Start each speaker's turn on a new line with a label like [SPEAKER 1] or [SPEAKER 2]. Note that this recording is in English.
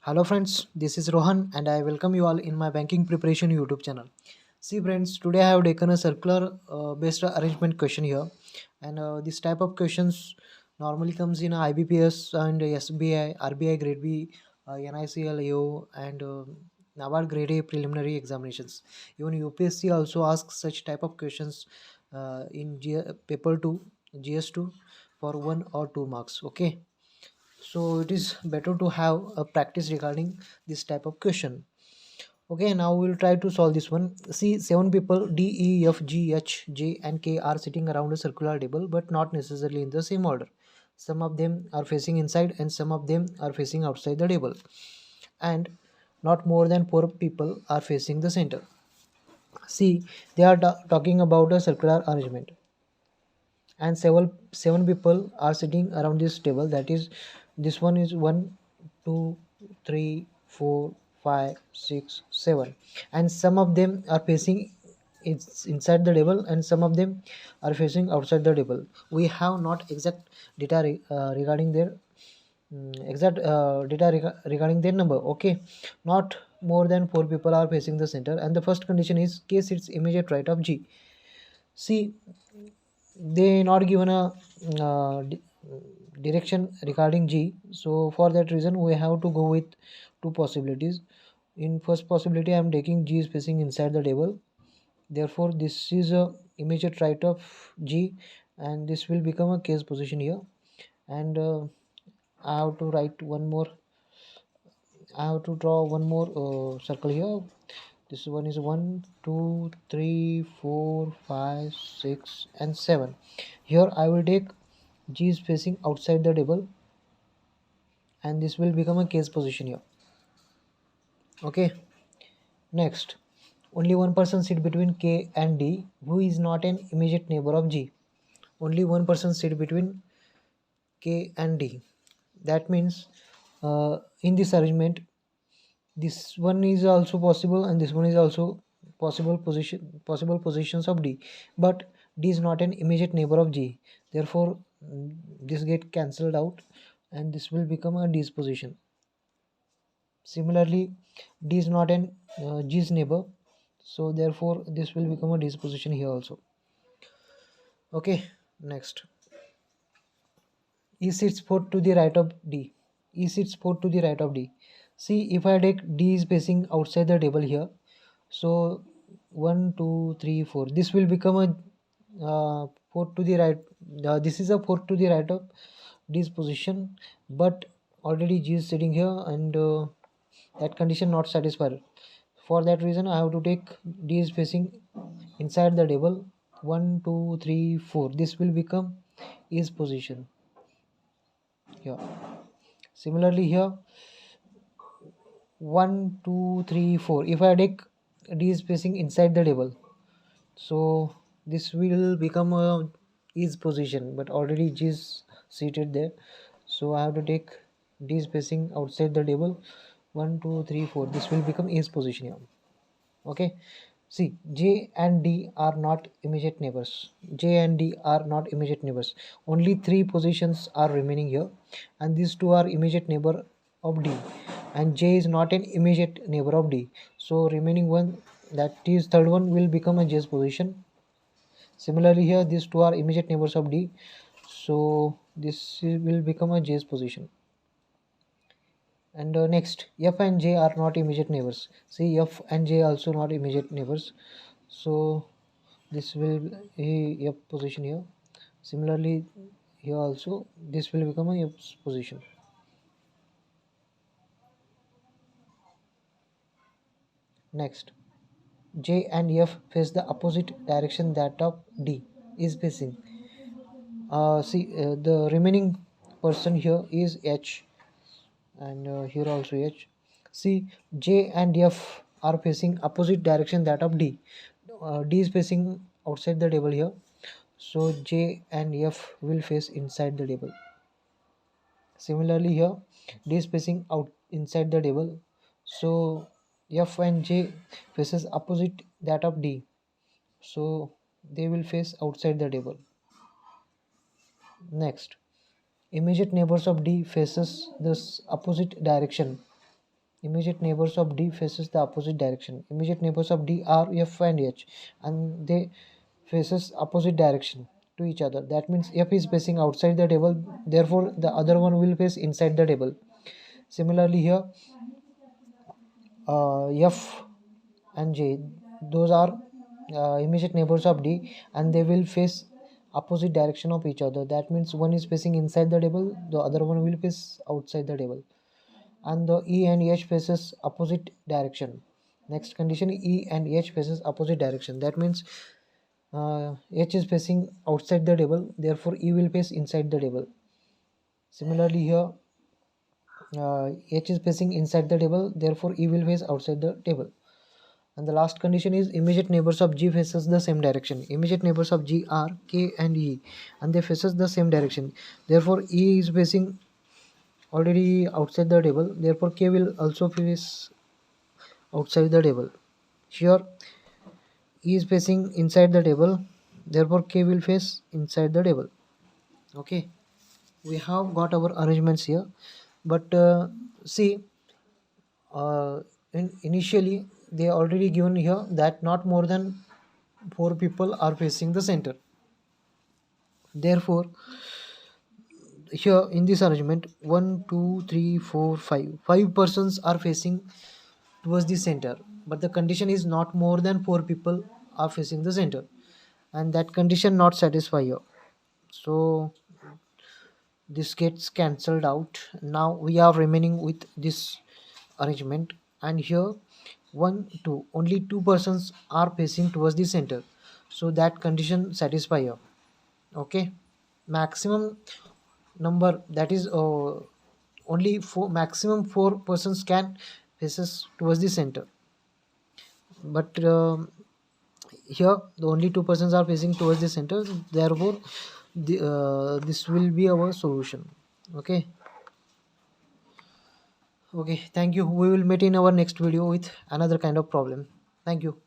[SPEAKER 1] Hello friends, this is Rohan and I welcome you all in my banking preparation YouTube channel. See friends, today I have taken a circular based arrangement question here, and this type of questions normally comes in IBPS and SBI, RBI grade B, NICL AO and NABARD grade A preliminary examinations. Even UPSC also asks such type of questions in paper 2, GS2 for 1 or 2 marks. Okay, so it is better to have a practice regarding this type of question. Okay, now we'll try to solve this one. See, 7 people D, E, F, G, H, J and K are sitting around a circular table but not necessarily in the same order. Some of them are facing inside and some of them are facing outside the table, and not more than 4 people are facing the center. See, they are talking about a circular arrangement, and seven people are sitting around this table. That is, this one is 1 2 3 4 5 6 7, and some of them are facing it's inside the table and some of them are facing outside the table. We have not exact data regarding their regarding their number. Okay, not more than 4 people are facing the center, and the first condition is k sits immediate right of G. See, they not given a direction regarding G, so for that reason we have to go with two possibilities. In first possibility I am taking G is facing inside the table, therefore this is a immediate right of G, and this will become a case position here. And I have to write one more, I have to draw one more circle here. This one is 1 2 3 4 5 6 and 7. Here I will take G is facing outside the table, and this will become a case position here. Okay, next, only one person sit between K and D who is not an immediate neighbor of G. Only one person sit between K and D. That means in this arrangement, this one is also possible and this one is also possible positions of D, but D is not an immediate neighbor of G. Therefore, this get cancelled out, and this will become a D's position. Similarly, D is not an G's neighbor, so therefore this will become a D's position here also. Okay, next, E sits 4 to the right of D. E sits 4 to the right of D. See, if I take D is facing outside the table here, so 1 2 3 4, this will become a 4 to the right. This is a 4 to the right of D's position, but already G is sitting here, and that condition not satisfied. For that reason I have to take D is facing inside the table. 1 2 3 4, this will become E's position here. Similarly here, 1 2 3 4, if I take D is facing inside the table, so this will become a E's position, but already G is seated there, so I have to take D is facing outside the table. 1 2 3 4, this will become E's position here. Okay, see, J and D are not immediate neighbors. J and D are not immediate neighbors. Only 3 positions are remaining here, and these two are immediate neighbor of D, and J is not an immediate neighbor of D. So remaining one, that is third one, will become a J's position. Similarly here, these two are immediate neighbors of D, so this will become a J's position. And next, F and J are not immediate neighbors. See, F and J also not immediate neighbors, so this will be F position here. Similarly here also, this will become a F position. Next, J and F face the opposite direction that of D is facing. See, the remaining person here is H, and here also H. See, J and F are facing opposite direction that of D. D is facing outside the table here, so J and F will face inside the table. Similarly here, D is facing out inside the table, so F and J faces opposite that of D, so they will face outside the table. Next, immediate neighbors of D faces this opposite direction. immediate neighbors of D faces the opposite direction. Immediate neighbors of D are F and H, and they faces opposite direction to each other. That means F is facing outside the table, therefore the other one will face inside the table. Similarly here, F and J, those are immediate neighbors of D, and they will face opposite direction of each other. That means one is facing inside the table, the other one will face outside the table. And the E and H faces opposite direction. Next condition, E and H faces opposite direction. That means H is facing outside the table, therefore E will face inside the table. Similarly here, H is facing inside the table, therefore E will face outside the table. And the last condition is immediate neighbors of G faces the same direction. Immediate neighbors of G are K and E, and they faces the same direction. Therefore E is facing already outside the table, therefore K will also face outside the table. Here E is facing inside the table, therefore K will face inside the table. Okay, we have got our arrangements here, but see, uh, initially they already given here that not more than 4 people are facing the center. Therefore here in this arrangement, 1 2 3 4 5 persons are facing towards the center, but the condition is not more than 4 people are facing the center, and that condition not satisfy here. So this gets cancelled out. Now we are remaining with this arrangement, and here 1 2, only 2 persons are facing towards the center, so that condition satisfy here. Okay, maximum number, that is only four, maximum 4 persons can faces towards the center, but here the only 2 persons are facing towards the center, therefore this will be our solution. Okay, okay, thank you. We will meet in our next video with another kind of problem. Thank you.